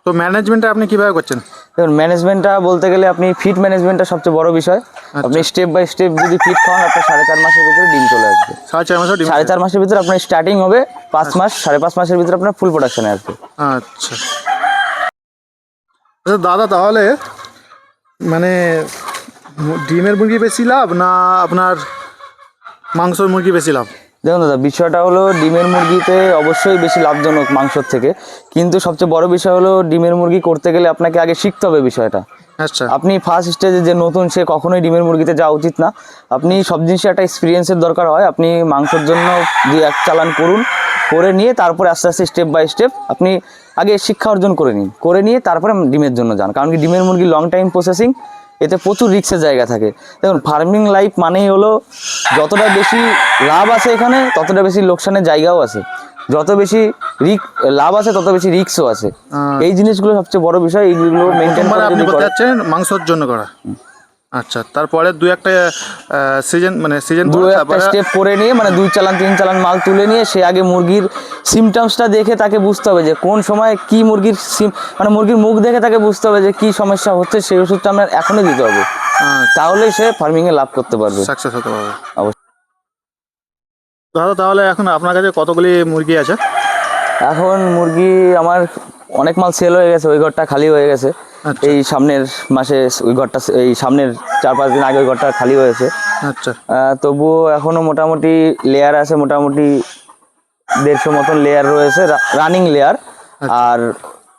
তো ম্যানেজমেন্টটা আপনি কিভাবে করছেন? দেখুন, ম্যানেজমেন্টটা বলতে গেলে আপনি ফিড ম্যানেজমেন্টটা সবচেয়ে বড় বিষয়। আপনি স্টেপ বাই স্টেপ যদি ফিড খাওয়ান, আপনার 4.5 মাসের ভিতরে ডিম চলে আসবে। 4.5 মাসে ডিম? 4.5 মাসের ভিতরে আপনার স্টার্টিং হবে, 5 মাস 5.5 মাসের ভিতরে আপনার ফুল প্রোডাকশনে আসবে। আচ্ছা আচ্ছা দাদা, তাহলে মানে ডিমের মুরগি বেশি লাভ না আপনার মাংসের মুরগি বেশি লাভ? দেখুন দাদা, বিষয়টা হলো ডিমের মুরগিতে অবশ্যই বেশি লাভজনক মাংসর থেকে, কিন্তু সবচেয়ে বড় বিষয় হলো ডিমের মুরগি করতে গেলে আপনাকে আগে শিখতে হবে বিষয়টা। আচ্ছা, আপনি ফার্স্ট স্টেজে যে নতুন, সে কখনোই ডিমের মুরগিতে যাওয়া উচিত না। আপনি সব জিনিসে একটা এক্সপিরিয়েন্সের দরকার হয়। আপনি মাংসের জন্য যে এক চালান করুন, করে নিয়ে তারপরে আস্তে আস্তে স্টেপ বাই স্টেপ আপনি আগে শিক্ষা অর্জন করে নিন, করে নিয়ে তারপরে ডিমের জন্য যান। কারণ কি, ডিমের মুরগি লং টাইম প্রসেসিং, এতে প্রচুর রিস্কের জায়গা থাকে। দেখুন, ফার্মিং লাইফ মানেই হলো যতটা বেশি লাভ আছে এখানে, ততটা বেশি লোকসানের জায়গাও আছে। যত বেশি লাভ আছে, তত বেশি রিস্কও আছে। এই জিনিসগুলো সবচেয়ে বড় বিষয়, এইগুলো মেনটেন করে আপনি যদি করতে করেন। যাচ্ছেন মাংসের জন্য করা। আচ্ছা, তারপরে দুই একটা সিজন দু একটা স্টেপ করে নিয়ে, মানে 2 চালান 3 চালান মাল তুলে নিয়ে, সে আগে মুরগির সিমটমসটা দেখে তাকে বুঝতে হবে যে কোন সময় কি মুরগির মানে মুরগির মুখ দেখে তাকে বুঝতে হবে যে কি সমস্যা হচ্ছে, সেই ওষুধটা আপনার এখনই দিতে হবে। তাহলেই সে ফার্মিংয়ে লাভ করতে পারবে, সাকসেস হতে পারবে। অবশ্যই। দাদা, তাহলে এখন আপনার কাছে কতগুলি মুরগি আছে? এখন মুরগি আমার অনেক মাল সেল হয়ে গেছে, ওই ঘরটা খালি হয়ে গেছে। এই সামনের মাসে ওই ঘরটা, এই সামনের 4-5 দিন আগে ওই ঘরটা খালি হয়েছে। আচ্ছা, তবুও এখনো মোটামুটি লেয়ার আছে, মোটামুটি 150 মতন লেয়ার রয়েছে, রানিং লেয়ার। আর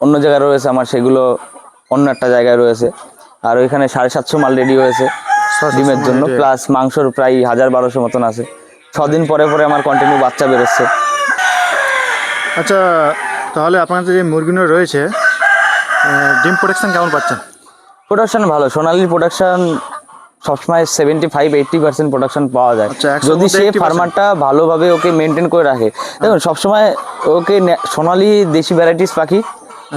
অন্য জায়গায় রয়েছে আমার, সেগুলো অন্য একটা জায়গায় রয়েছে। আর ওইখানে 750 মাল রেডি হয়েছে ডিমের জন্য, প্লাস মাংসর প্রায় 1000-1200 মতন আছে। 6 দিন পরে পরে আমার কন্টিনিউ বাচ্চা বেরোচ্ছে। আচ্ছা, তাহলে আপনার যে মুরগিগুলো রয়েছে, ডিম প্রোডাকশন কেমন পাচ্ছেন? প্রোডাকশন ভালো, সোনালির প্রোডাকশন সবসময় 75-80% প্রোডাকশন পাওয়া যায়, যদি সে ফার্মারটা ভালোভাবে ওকে মেনটেন করে রাখে। দেখুন, সবসময় ওকে সোনালি দেশি ভ্যারাইটিস পাখি,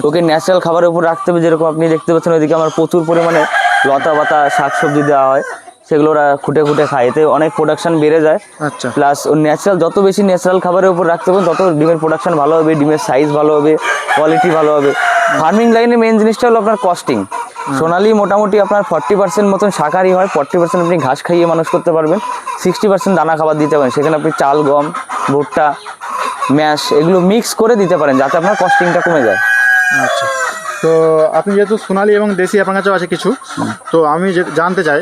ওকে ন্যাচারাল খাবারের উপর রাখতে হবে। যেরকম আপনি দেখতে পাচ্ছেন, ওইদিকে আমার প্রচুর পরিমাণে লতা পাতা শাকসবজি দেওয়া হয়, সেগুলো ওরা খুঁটে খুঁটে খায়, এতে অনেক প্রোডাকশন বেড়ে যায়। আচ্ছা, প্লাস ও ন্যাচারাল, যত বেশি ন্যাচারাল খাবারের উপর রাখতে হবে, তত ডিমের প্রোডাকশন ভালো হবে, ডিমের সাইজ ভালো হবে, কোয়ালিটি ভালো হবে। ফার্মিং লাইনে মেন জিনিসটা হলো আপনার কস্টিং। সোনালি মোটামুটি আপনার 40% মতন শাকাহারি হয়, 40% আপনি ঘাস খাইয়ে মানুষ করতে পারবেন, 60% দানা খাবার দিতে পারেন। সেখানে আপনি চাল, গম, ভুট্টা, ম্যাশ এগুলো মিক্স করে দিতে পারেন, যাতে আপনার কস্টিংটা কমে যায়। আচ্ছা, তো আপনি যেহেতু সোনালি এবং দেশি আপনার কাছেও আছে কিছু, তো আমি জানতে চাই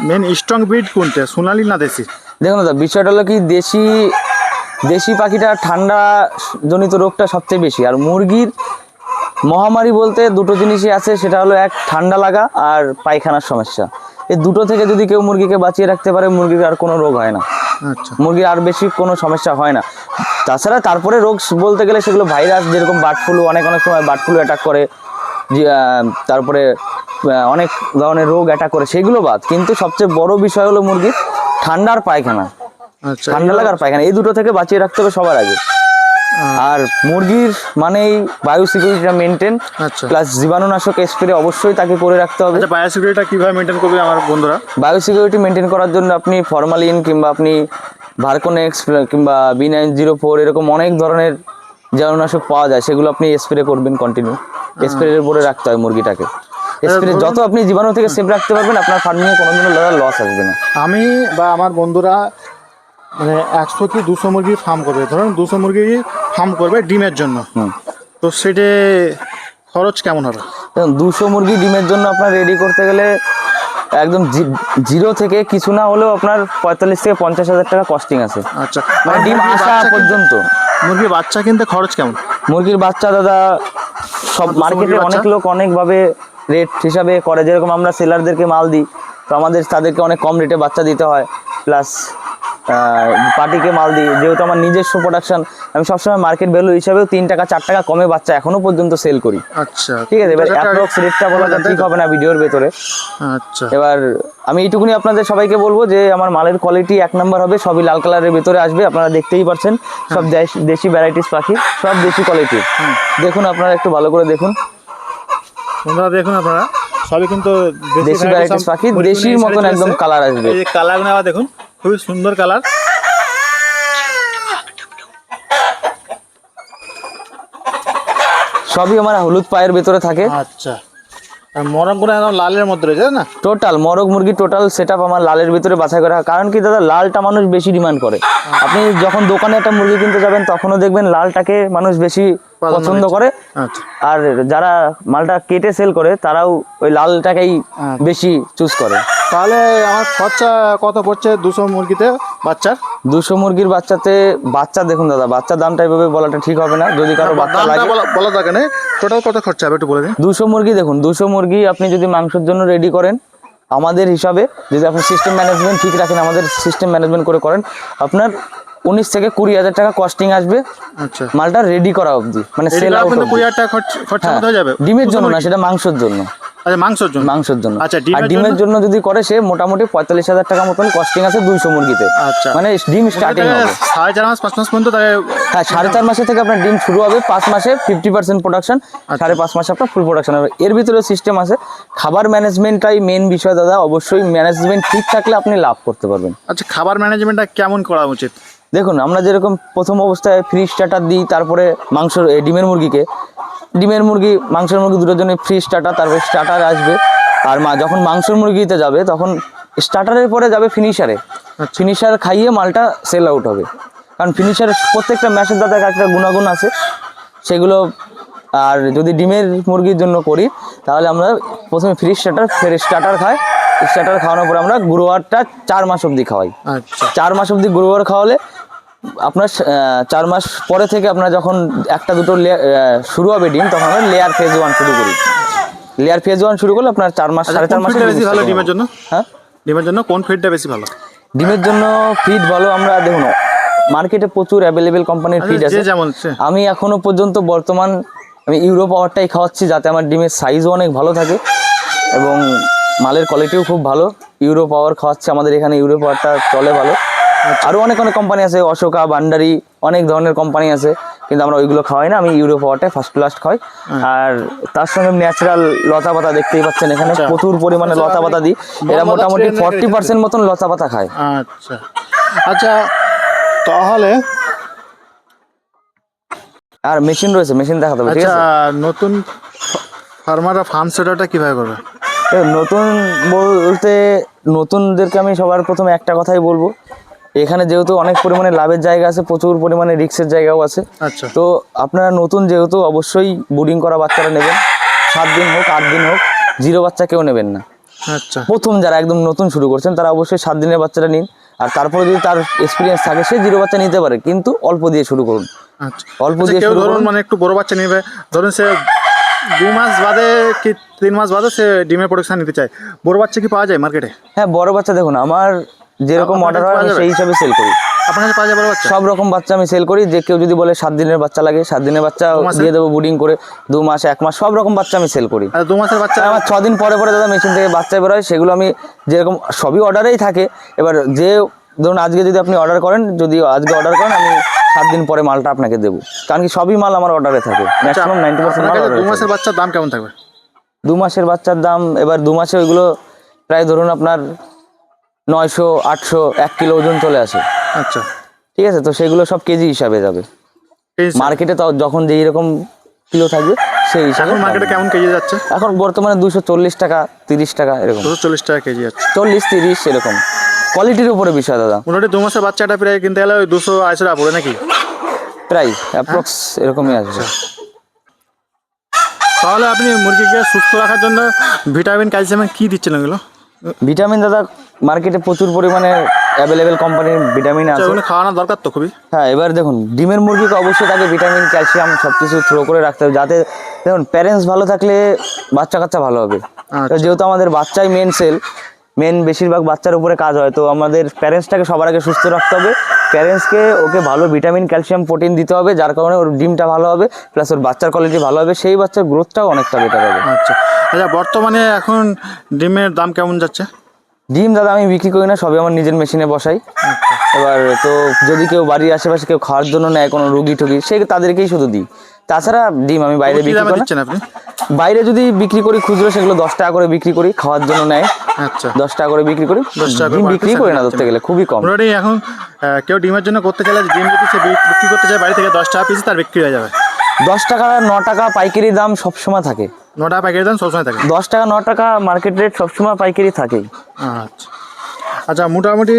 মেন স্ট্রং ব্রিড কোনটা, সোনালি না দেশি? দেখুন দাদা, বিষয়টা হলো কি, দেশি পাখিটা ঠান্ডা জনিত রোগটা সবচেয়ে বেশি। আর মুরগির মহামারী বলতে দুটো জিনিসই আছে, সেটা হলো এক ঠান্ডা লাগা আর পায়খানার সমস্যা। এই দুটো থেকে যদি কেউ মুরগিকে বাঁচিয়ে রাখতে পারে, মুরগির আর কোনো রোগ হয় না। আচ্ছা, মুরগির আর বেশি কোনো সমস্যা হয় না। তাছাড়া তারপরে রোগ বলতে গেলে সেগুলো ভাইরাস, যেরকম বার্ড ফ্লু, অনেক সময় বার্ড ফ্লু অ্যাটাক করে, তারপরে অনেক ধরনের রোগ অ্যাটাক করে, সেগুলো বাদ। কিন্তু সবচেয়ে বড় বিষয় হলো মুরগির ঠান্ডার পায়খানা। আচ্ছা, ঠান্ডা লাগার পায়খানা, এই দুটো থেকে বাঁচিয়ে রাখতে হবে সবার আগে। আর মুরগির মানেই বায়ো সিকিউরিটিটা মেনটেন, আচ্ছা, প্লাস জীবাণুনাশক স্প্রে অবশ্যই তাকে করে রাখতে হবে। আচ্ছা, বায়ো সিকিউরিটিটা কীভাবে মেনটেন করবে আমার বন্ধুরা? বায়ো সিকিউরিটি মেনটেন করার জন্য আপনি ফরমালিন কিংবা আপনি ভার্কোনেক্স কিংবা B904 এরকম অনেক ধরনের জীবাণুনাশক পাওয়া যায়, সেগুলো আপনি স্প্রে করবেন কন্টিনিউ। স্প্রের উপরে রাখতে হয় মুরগিটাকে। স্প্রে যত আপনি জীবাণু থেকে সেভ রাখতে পারবেন, আপনার ফার্মিংয়ে কোনোদিনও লস আসবে না। আমি বা আমার বন্ধুরা মানে 100 কি 200 মুরগির ফার্ম করবে, ধরুন 200 মুরগির ফার্ম করবে ডিমের জন্য, তো সেটা খরচ কেমন হবে? দেখুন, 200 মুরগি ডিমের জন্য আপনার রেডি করতে গেলে একদম জিরো থেকে কিছু না হলেও আপনার 45 থেকে 50 হাজার টাকা কস্টিং আছে। আচ্ছা, মানে ডিম আসা পর্যন্ত। মুরগির বাচ্চা কিনতে খরচ কেমন? মুরগির বাচ্চা দাদা, সব মার্কেটে অনেক লোক অনেকভাবে রেট হিসাবে করে। যেরকম আমরা সেলারদেরকে মাল দিই, তো তাদেরকে অনেক কম রেটে বাচ্চা দিতে হয়। প্লাস পার্টিকে মাল দিই, যেহেতু আমার নিজস্ব প্রোডাকশন, আমি সবসময় মার্কেট ভ্যালু হিসাবেও 3 টাকা 4 টাকা কমে বাচ্চা এখনো পর্যন্ত সেল করি। আচ্ছা, ঠিক আছে। এবার অ্যাপ্রক্স রেটটা বলাটা ঠিক হবে না ভিডিওর ভেতরে। আচ্ছা, এবার আমি এইটুকুনি আপনাদের সবাইকে বলবো যে আমার মালের কোয়ালিটি 1 নম্বর হবে, সবই লাল কালারের ভেতরে আসবে, আপনারা দেখতেই পাচ্ছেন। সব দেশি ভ্যারাইটিস পাখি, সব দেশি কোয়ালিটি। দেখুন, আপনারা একটু ভালো করে দেখুন, বন্ধুরা দেখুন, আপনারা সবই কিন্তু দেশি ভ্যারাইটিস পাখি, দেশির মতন একদম কালার আসবে। এই যে কালারগুলো আবার দেখুন, খুবই সুন্দর কালার। সবই আমার হলুদ পায়ের ভেতরে থাকে। আচ্ছা, আর মরমগুলো একদম লালের মধ্যে রয়েছে না? টোটাল মরগ মুরগি টোটাল সেটআপ আমার লালের ভিতরে বাছাই করা হয়। কারণ কি দাদা, লালটা মানুষ বেশি ডিমান্ড করে। আপনি যখন দোকানে একটা মুরগি কিনতে যাবেন তখনও দেখবেন লালটাকে মানুষ বেশি পছন্দ করে। আচ্ছা, আর যারা মালটা কেটে সেল করে তারাও ওই লালটাকেই বেশি চুজ করে। তাহলে আমার খরচা কত পড়ছে 200 মুরগিতে বাচ্চার? 200 মুরগির বাচ্চা দেখুন দাদা, বাচ্চার দামটা এইভাবে বলাটা ঠিক হবে না। যদি কারো বাচ্চা লাগে বলা থাকে না, টোটাল কত খরচা হবে একটু বলে দিন। 200 মুরগি দেখুন, 200 মুরগি আপনি যদি মাংসের জন্য রেডি করেন আমাদের হিসাবে, যদি আপনি সিস্টেম ম্যানেজমেন্ট ঠিক রাখেন, আমাদের সিস্টেম ম্যানেজমেন্ট করে করেন, আপনার 19 থেকে 20,000 টাকা কস্টিং আসবে। আচ্ছা, মালটা রেডি করা অবধি, মানে সেল আউট 20,000 টাকা খরচা হয়ে যাবে। ডিমের জন্য না, সেটা মাংসের জন্য। আচ্ছা, মাংসের জন্য। আচ্ছা, আচ্ছা, আর ডিমের জন্য যদি করে সে মোটামুটি 45,000 টাকা মতন কস্টিং আছে 200 মুরগিতে। আচ্ছা, মানে ডিম স্টার্টিং হবে 4.5 মাস 5 মাস পর্যন্ত। হ্যাঁ, 4.5 মাসে থেকে আপনার ডিম শুরু হবে। 5 মাসে 50% প্রোডাকশন, 5.5 মাসে আপনার ফুল প্রোডাকশন হবে। এর ভিতরে সিস্টেম আছে। খাবার ম্যানেজমেন্টটাই মেন বিষয় দাদা। অবশ্যই ম্যানেজমেন্ট ঠিক থাকলে আপনি লাভ করতে পারবেন। আচ্ছা, খাবার ম্যানেজমেন্টটা কেমন করা উচিত? দেখুন, আমরা যেরকম প্রথম অবস্থায় ফ্রি স্টার্টার দিই, তারপরে ডিমের মাংসের মুরগি দুটোর জন্য ফ্রি স্টার্টার, তারপরে স্টার্টার আসবে। আর যখন মাংসের মুরগিতে যাবে তখন স্টার্টারের পরে যাবে ফিনিশারে। ফিনিশার খাইয়ে মালটা সেল আউট হবে। কারণ ফিনিশার প্রত্যেকটা ম্যাশের দাদা একটা গুণাগুণ আছে সেগুলো। আর যদি ডিমের মুরগির জন্য করি তাহলে আমরা প্রথমে ফ্রি স্টার্টার খাই। স্টার্টার খাওয়ানোর পরে আমরা গ্রোয়ারটা 4 মাস অবধি খাওয়াই। আচ্ছা, 4 মাস অবধি গ্রোয়ার খাওয়ালে আপনার 4 মাস পরে থেকে আপনার যখন একটা দুটো শুরু হবে ডিম, তখন আমরা লেয়ার ফেজ 1 শুরু করি। লেয়ার ফেজ 1 শুরু করলে আপনার 4 মাস 4.5 মাসে বেশি ভালো ডিমের জন্য? হ্যাঁ, ডিমের জন্য কোন ফিডটা বেশি ভালো? ডিমের জন্য ফিড ভালো। আমরা দেখুন মার্কেটে প্রচুর অ্যাভেলেবেল কোম্পানির ফিড আছে। আমি এখনো পর্যন্ত বর্তমান আমি ইউরো পাওয়ারটাই খাওয়াচ্ছি, যাতে আমার ডিমের সাইজও অনেক ভালো থাকে এবং মালের কোয়ালিটিও খুব ভালো। ইউরো পাওয়ার খাওয়াচ্ছে আমাদের এখানে, ইউরো পাওয়ারটা চলে ভালো। আরও অনেক কোম্পানি আছে, অশোকা, বান্ডারি, অনেক ধরনের কোম্পানি আছে, কিন্তু আমরা ওইগুলো খাওয়াই না। আমি ইউরো পাওয়ারটাই ফার্স্ট ক্লাস খাই। আর তার সঙ্গে ন্যাচারাল লতা পাতা দেখতেই পাচ্ছেন এখানে প্রচুর পরিমাণে লতা পাতা দিই। এরা মোটামুটি 40% মতন লতা পাতা খায়। আচ্ছা, আচ্ছা, তাহলে আর মেশিন রয়েছে, মেশিন দেখাতে হবে। ঠিক আচ্ছা, আছে, নতুন ফার্মাররা ফার্ম সেটআপটা কিভাবে করবে? নতুন বলতে নতুনদেরকে আমি সবার প্রথমে একটা কথাই বলবো, এখানে যেহেতু অনেক পরিমাণে লাভের জায়গা আছে, প্রচুর পরিমাণে রিস্কের জায়গাও আছে। আচ্ছা, তো আপনারা নতুন যেহেতু অবশ্যই বুডিং করা বাচ্চারা নেবেন। 7 দিন হোক 8 দিন হোক, জিরো বাচ্চা কেউ নেবেন না। আচ্ছা, প্রথম যারা একদম নতুন শুরু করছেন তারা অবশ্যই 7 দিনের বাচ্চাটা নিন। আর তারপরে যদি তার এক্সপিরিয়েন্স থাকে সে জিরো বাচ্চা নিতে পারে, কিন্তু অল্প দিয়ে শুরু করুন। আচ্ছা, অল্প দিয়ে কেউ শুরু ধরুন করুন। মানে একটু বড় বাচ্চা নেবে, ধরুন সে 2 মাস বাদে কি 3 মাস বাদে সে ডিমের প্রোডাকশন নিতে চায়, বড় বাচ্চা কি পাওয়া যায় মার্কেটে? হ্যাঁ, বড় বাচ্চা দেখুন আমার যেরকম অর্ডার হয় আমি সেই হিসাবে সেল করি। আপনার কাছে পাওয়া যায় বড় বাচ্চা? সব রকম বাচ্চা আমি সেল করি। যে কেউ যদি বলে 7 দিনের বাচ্চা লাগে, 7 দিনের বাচ্চা দিয়ে দেবো বুডিং করে। 2 মাস 1 মাস সব রকম বাচ্চা আমি সেল করি। আর 2 মাসের বাচ্চা আমার 6 দিন পরে পরে দাদা মেশিন থেকে বাচ্চা বেরোয়, সেগুলো আমি যেরকম সবই অর্ডারেই থাকে। এবার যে ধরুন আজকে যদি আপনি অর্ডার করেন, যদি আজকে অর্ডার করেন, আমি 7 দিন পরে মালটা আপনাকে দেবো। কারণ কি সবই মাল আমার অর্ডারে থাকে, ম্যাক্সিমাম 90% মাল অর্ডারে। 2 মাসের বাচ্চার দাম কেমন থাকবে? 2 মাসের বাচ্চার দাম এবার 2 মাসে ওইগুলো প্রায় ধরুন আপনার 900, 800, 1 কিলো ওজন চলে আসে। আচ্ছা, ঠিক আছে, তো সেগুলো সব কেজি হিসাবে যাবে। মার্কেটে তো যখন যেই রকম কিলো থাকবে সেই হিসাবে। এখন মার্কেটে কেমন কেজি যাচ্ছে? এখন বর্তমানে 240 টাকা, 30 টাকা এরকম। 240 টাকা কেজি যাচ্ছে। 40-30 এরকম, কোয়ালিটির উপরে বিষয় দাদা। মোটামুটি 2 মাসের বাচ্চাটা প্রায় কিনতে গেলে ওই 280 টাকা পড়ে নাকি? প্রায় অ্যাপ্রক্স এরকমই আসবে। তাহলে আপনি মুরগিকে সুস্থ রাখার জন্য ভিটামিন, ক্যালসিয়াম কি দিচ্ছেন এগুলো? ভিটামিন দাদা মার্কেটে প্রচুর পরিমাণে অ্যাভেলেবেল কোম্পানির ভিটামিন আছে। এগুলো খাওয়ানো দরকার তো খুবই। হ্যাঁ, এবার দেখুন ডিমের মুরগিকে অবশ্যই তাকে ভিটামিন, ক্যালসিয়াম সব কিছু থ্রো করে রাখতে হবে, যাতে দেখুন প্যারেন্টস ভালো থাকলে বাচ্চা কাচ্চা ভালো হবে। যেহেতু আমাদের বাচ্চাই মেন সেল, বেশিরভাগ বাচ্চার উপরে কাজ হয়, তো আমাদের প্যারেন্টসটাকে সবার আগে সুস্থ রাখতে হবে। প্যারেন্টসকে ওকে ভালো ভিটামিন, ক্যালসিয়াম, প্রোটিন দিতে হবে, যার কারণে ওর ডিমটা ভালো হবে, প্লাস ওর বাচ্চার কোয়ালিটি ভালো হবে, সেই বাচ্চার গ্রোথটাও অনেকটা বেটার হবে। আচ্ছা, আচ্ছা, বর্তমানে এখন ডিমের দাম কেমন যাচ্ছে? ডিম দাদা আমি বিক্রি করি না, সবই আমার নিজের মেশিনে বসাই। এবার তো যদি কেউ বাড়ির আশেপাশে কেউ খাওয়ার জন্য নেয়, কোনো রুগী টুগী, সে তাদেরকেই শুধু দিই। তাছাড়া ডিম আমি বাইরে বিক্রি করি না। আপনি বাইরে যদি বিক্রি করি খুচরো, সেগুলো 10 টাকা করে বিক্রি করি, খাওয়ার জন্য নেয়। আচ্ছা, 10 টাকা করে বিক্রি করি। ডিম বিক্রি করি না ধরতে গেলে, খুবই কম। এখন কেউ ডিমের জন্য করতে চাইলে, ডিম যদি সে বিক্রি করতে চায় বাড়ি থেকে 10 টাকা পিস, তার বিক্রি হয়ে যাবে। 10 টাকা 9 টাকা পাইকারি দাম সবসময় থাকে। 9 টাকা প্যাকেট দেন সবসময় থাকে। 10 টাকা 9 টাকা মার্কেট রেট সবসময় পাইকারি থাকেই। আচ্ছা আচ্ছা, মোটামুটি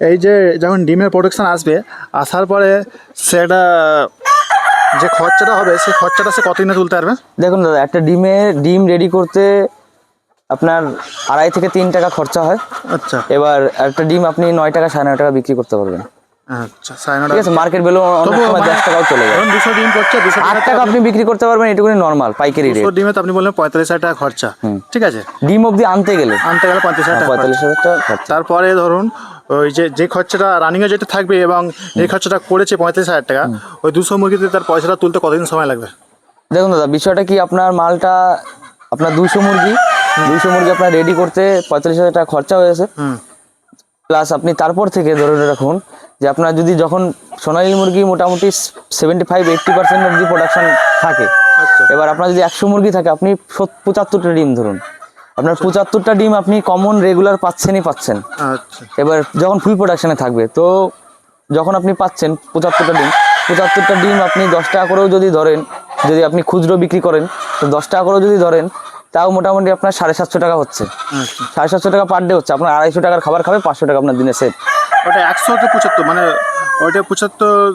এই যে যখন ডিমের প্রোডাকশন আসবে, আসার পরে সেটা যে খরচাটা হবে সেই খরচাটা সে কতদিনে তুলতে পারবে? দেখুন দাদা, একটা ডিম রেডি করতে আপনার 2.5 থেকে 3 টাকা খরচা হয়। আচ্ছা এবার একটা ডিম আপনি 9 টাকা 9.5 টাকা বিক্রি করতে পারবেন। আচ্ছা, 9.5 ঠিক আছে, মার্কেট ভ্যালু অনেক তবুও সময় মানে 10 টাকাও চলে যায়। ধরুন 200 ডিম করছে, 200 8 টাকা আপনি বিক্রি করতে পারবেন, এটুকুনি নর্মাল পাইকারি রেট। 200 ডিমে তো আপনি বললেন 45,000 টাকা খরচা, ঠিক আছে? ডিম অবধি আনতে গেলে আনতে গেলে 45,000 টাকা খরচা। 45,000 টাকা খরচা। তারপরে ধরুন ওই যে খরচাটা রানিংয়ে যেটা থাকবে এবং এই খরচাটা করেছে 45,000 টাকা, ওই 200 মুরগিতে তার পয়সাটা তুলতে কতদিন সময় লাগবে? দেখুন দাদা, বিষয়টা কি, আপনার মালটা আপনার 200 মুরগি আপনার রেডি করতে 45,000 টাকা খরচা হয়েছে। প্লাস আপনি তারপর থেকে ধরে রাখুন যে আপনার যদি যখন সোনালী মুরগি মোটামুটি 75-80% অব্দি প্রোডাকশন থাকে, আচ্ছা এবার আপনার যদি 100 মুরগি থাকে, আপনি 75টা ডিম ধরুন, আপনার 75টা ডিম আপনি কমন রেগুলার পাচ্ছেন। আচ্ছা এবার যখন ফুল প্রোডাকশনে থাকবে, তো যখন আপনি পাচ্ছেন 75টা ডিম আপনি 10 টাকা করেও যদি ধরেন, যদি আপনি খুচরো বিক্রি করেন তো 10 টাকা করেও যদি ধরেন, তাও মোটামুটি আপনার 750 টাকা হচ্ছে। আচ্ছা 750 টাকা পার ডে হচ্ছে। আপনার 250 টাকার খাবার খাবে, 500 টাকা আপনার দিনে সেভ। ওটা 100 তে 75, মানে ওইটা 75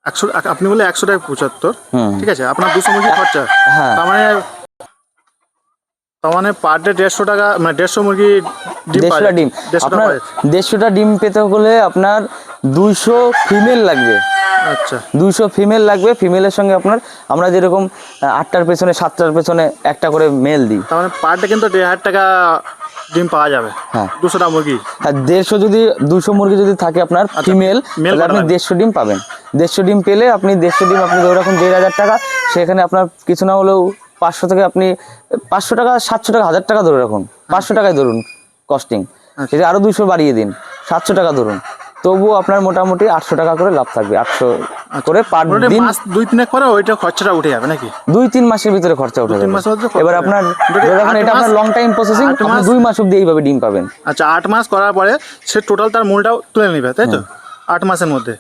100, আপনি বলে 100 টাকা 75, ঠিক আছে? আপনার 200 মুরগি খরচা, হ্যাঁ। তার মানে পার ডে 150 টাকা, মানে 150 মুরগি ডিম পাওয়া 150টা যায়। ডিম 150 টাকা আপনার পাওয়া যায়। 150টা ডিম পেতে হলে আপনার 200 ফিমেল লাগবে। আচ্ছা 200 ফিমেল লাগবে। ফিমেলের সঙ্গে আপনার আমরা যেরকম 8টার পেছনে 7টার পেছনে একটা করে মেল দিই, তার মানে পার ডে কিন্তু 1,500 টাকা ডিম পাওয়া যাবে। হ্যাঁ। 200টা মুরগি, আর 200 মুরগি যদি থাকে আপনার ফিমেল, তাহলে আপনি 150 ডিম পাবেন। 150 ডিম পেলে আপনি 150 ডিম আপনি ধরে রাখুন 1,500 টাকা। সেখানে আপনার কিছু না হলেও 500 থেকে আপনি 500 টাকা 700 টাকা 1000 টাকা ধরে রাখুন, 500 টাকায় ধরুন কস্টিং। যদি আরো 200 বাড়িয়ে দিন, 700 টাকা ধরুন, তবুও আপনার মোটামুটি 800 টাকা করে লাভ থাকবে। 800 করে পার দিন। মাস 2-3 পরে ওইটা খরচাটা উঠে যাবে নাকি? 2-3 মাসের ভিতরে খরচা উঠে 2-3 যাবে। মাসের মধ্যে খরচা এবার উঠে আপনার যাবে। ধরে রাখুন এটা আপনার লং টাইম প্রসেসিং, 8 আপনি মাস 2 মাস অবধি এইভাবে ডিম পাবেন। আচ্ছা 8 মাস করার পরে সে টোটাল তার মূলটাও তুলে নেবে, তাই তো? 8 মাসের মধ্যে।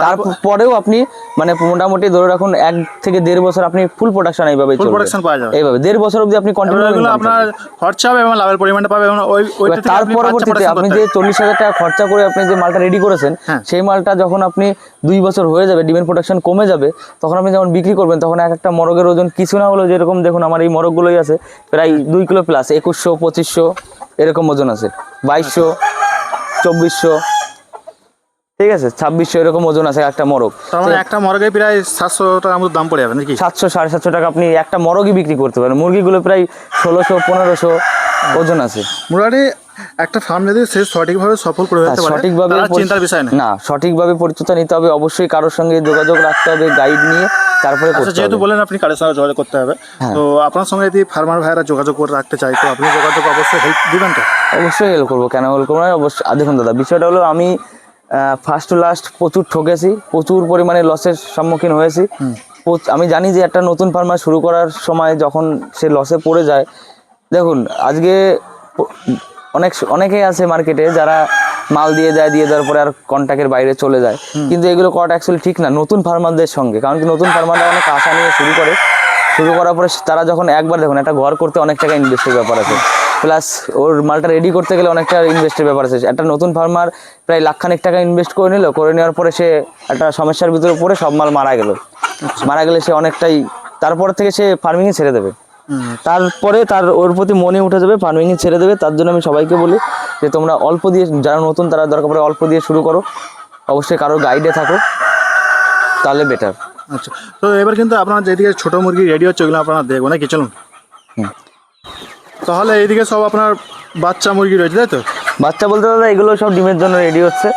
তারপরেও আপনি মানে মোটামুটি ধরে রাখুন 1 থেকে 1.5 বছর আপনি ফুল প্রোডাকশন এইভাবে ফুল চলবে। প্রোডাকশন পাওয়া যাবে। এইভাবে 1.5 বছর অবধি আপনি কন্টিনিউ এগুলো আপনার খরচা হবে এবং লাভের পরিমাণটা পাবে এবং ওইটা থেকে তার আপনি পরবর্তীতে আপনি যে 40,000 টাকা খরচা করে আপনি যে মালটা রেডি করেছেন, হ্যাঁ। সেই মালটা যখন আপনি 2 বছর হয়ে যাবে, ডিমের প্রোডাকশন কমে যাবে, তখন আপনি যখন বিক্রি করবেন, তখন একটা মরগের ওজন কিছু না হলেও, যেরকম দেখুন আমার এই মরগগুলোই আছে প্রায় 2 কিলো প্লাস, 2100 2500 এরকম ওজন আছে, 2200 2400, ঠিক আছে, 2600 এরকম ওজন আছে একটা মরগ। তার মানে একটা মরগে প্রায় 700 টাকার মতো দাম পড়ে যাবে নাকি? 700 750 টাকা আপনি একটা মরগই বিক্রি করতে পারেন। মুরগিগুলো প্রায় 1600 1500 ওজন আছে। মোটামুটি একটা ফার্ম যদি সে সঠিকভাবে সফল করে ফেলতে পারে, সঠিকভাবে তার চিন্তার বিষয় না। না, সঠিকভাবে পরিচর্যা নিতে হবে, অবশ্যই কারোর সঙ্গে যোগাযোগ রাখতে হবে, গাইড নিয়ে তারপরে আচ্ছা, করতে যেহেতু হবে। বলেন আপনি কারোর সঙ্গে যোগাযোগ করতে হবে, তো আপনার সঙ্গে যদি ফার্মার ভাইরা যোগাযোগ করে রাখতে চাই, তো আপনি যোগাযোগ অবশ্যই হেল্প দিবেন তো? অবশ্যই হেল্প করবো, কেন হেল্প করবো না, অবশ্যই। দেখুন দাদা, বিষয়টা হলো আমি ফার্স্ট টু লাস্ট প্রচুর ঠকেছি, প্রচুর পরিমাণে লসের সম্মুখীন হয়েছি। আমি জানি যে একটা নতুন ফার্মার শুরু করার সময় যখন সে লসে পড়ে যায়, দেখুন আজকে অনেকেই আছে মার্কেটে যারা মাল দিয়ে দেওয়ার পরে আর কন্ট্যাক্টের বাইরে চলে যায়, কিন্তু এগুলো করাটা অ্যাকচুয়ালি ঠিক না নতুন ফার্মারদের সঙ্গে। কারণ কি নতুন ফার্মাররা অনেক আশা নিয়ে শুরু করার পরে তারা যখন একবার দেখুন একটা ঘর করতে অনেক টাকা ইনভেস্টের ব্যাপার আছে, প্লাস ওর মালটা রেডি করতে গেলে অনেকটা ইনভেস্টের ব্যাপার আছে। একটা নতুন ফার্মার প্রায় লাখখানেক টাকা ইনভেস্ট করে নেওয়ার পরে সে একটা সমস্যার ভিতরে পড়ে সব মাল মারা গেলে সে অনেকটাই, তারপর থেকে সে ফার্মিংয়ে ছেড়ে দেবে। তারপরে ওর প্রতি মনে উঠে যাবে, ফার্মিংয়ে ছেড়ে দেবে। তার জন্য আমি সবাইকে বলি যে তোমরা অল্প দিয়ে, যারা নতুন তারা দরকার পড়ে অল্প দিয়ে শুরু করো, অবশ্যই কারোর গাইডে থাকো, তাহলে বেটার। আচ্ছা, তো এবার কিন্তু আপনার যেদিকে ছোটো মুরগি রেডি হচ্ছে ওগুলো আপনারা দেখবো নাকি? চলুন। তাহলে এইদিকে সব আপনার বাচ্চা মুরগি রয়েছে, তাই তো? বাচ্চা বলতে দাদা এগুলো সব ডিমের জন্য রেডি হচ্ছে।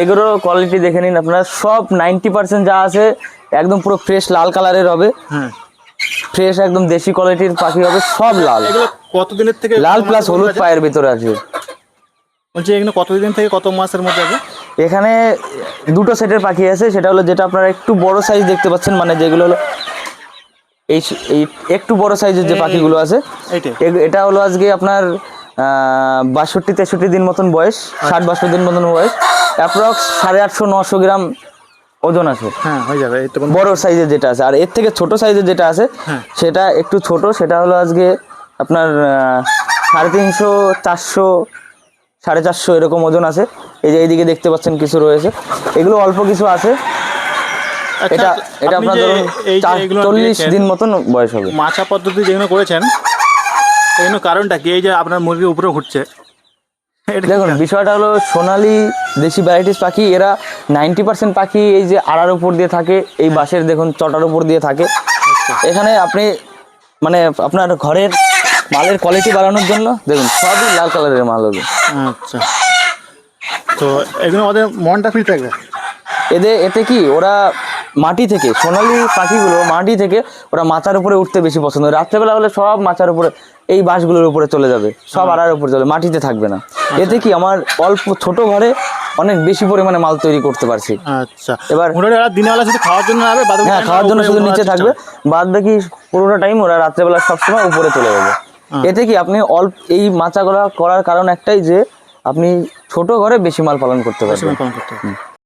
এগুলোর কোয়ালিটি দেখে নিন আপনারা, সব 90% যা আছে একদম পুরো ফ্রেশ লাল কালারের হবে। হ্যাঁ, ফ্রেশ একদম দেশি কোয়ালিটির পাখি হবে, সব লাল। এগুলো কতদিনের থেকে লাল প্লাস হলুদ পায়ের ভিতরে আছে। বলছি এগুলো কতদিন থেকে কত মাসের মধ্যে আছে? এখানে দুটো সেটের পাখি আছে, সেটা হলো যেটা আপনারা একটু বড় সাইজ দেখতে পাচ্ছেন, মানে যেগুলো হলো এই একটু বড় সাইজের যে পাখিগুলো আছে, এটা হলো আজকে আপনার 62-63 দিন মতন বয়স, 60-62 দিন মতন বয়স, অ্যাপ্রক্স 850-900 গ্রাম ওজন আছে। হ্যাঁ হয়ে যাবে, এই তো বড় সাইজের যেটা আছে, আর এর থেকে ছোট সাইজের যেটা আছে হ্যাঁ। সেটা একটু ছোট, সেটা হলো আজকে আপনার 350, 400, 450 এরকম ওজন আছে। এই যে এইদিকে দেখতে পাচ্ছেন কিছু রয়েছে, এগুলো অল্প কিছু আছে। এটা এটা আপনি আপনার যে ধরুন এই যে এগুলো 40 দিয়েছেন, দিন মতন বয়স হবে। মাছা পদ্ধতি যেগুলো করেছেন, এগুলো কারণটা কি? এই যে আপনার মুরগির উপরে উঠছে, এটা দেখুন বিষয়টা হলো সোনালী দেশি ভ্যারাইটিস পাখি, এরা 90% পাখি এই যে আড়ার উপর দিয়ে থাকে, এই বাঁশের দেখুন চটার উপর দিয়ে থাকে। এখানে আপনি মানে আপনার ঘরের মালের কোয়ালিটি বাড়ানোর জন্য দেখুন সবই লাল কালারের মাল হবে। আচ্ছা, তো এগুলো আমাদের মনটা ফ্রি থাকবে। এতে কি ওরা মাটি থেকে, সোনালী পাখিগুলো মাটি থেকে ওরা মাচার উপরে উঠতে বেশি পছন্দ করে। রাত্রেবেলা হলে সব মাচার উপরে, এই বাঁশগুলোর উপরে চলে যাবে, সব আড়ার উপরে চলে, মাটিতে থাকবে না। এতে কি আমার অল্প ছোট ঘরে অনেক বেশি পরিমাণে মাল তৈরি করতে পারছি। আচ্ছা, এবার মোটামুটি ওরা দিনের বেলা শুধু খাওয়ার জন্য যাবে, বাদ বাকি হ্যাঁ, time খাওয়ার জন্য উপরে শুধু ওঠার নিচে চেষ্টা থাকবে, করবে। বাদ বাকি পুরোটা টাইম ওরা রাত্রেবেলা সবসময় উপরে চলে যাবে। এতে কি আপনি এই মাচাগুলো করার কারণ একটাই যে আপনি ছোট ঘরে বেশি মাল পালন করতে বেশি পারবেন। মাল পালন করতে হবে।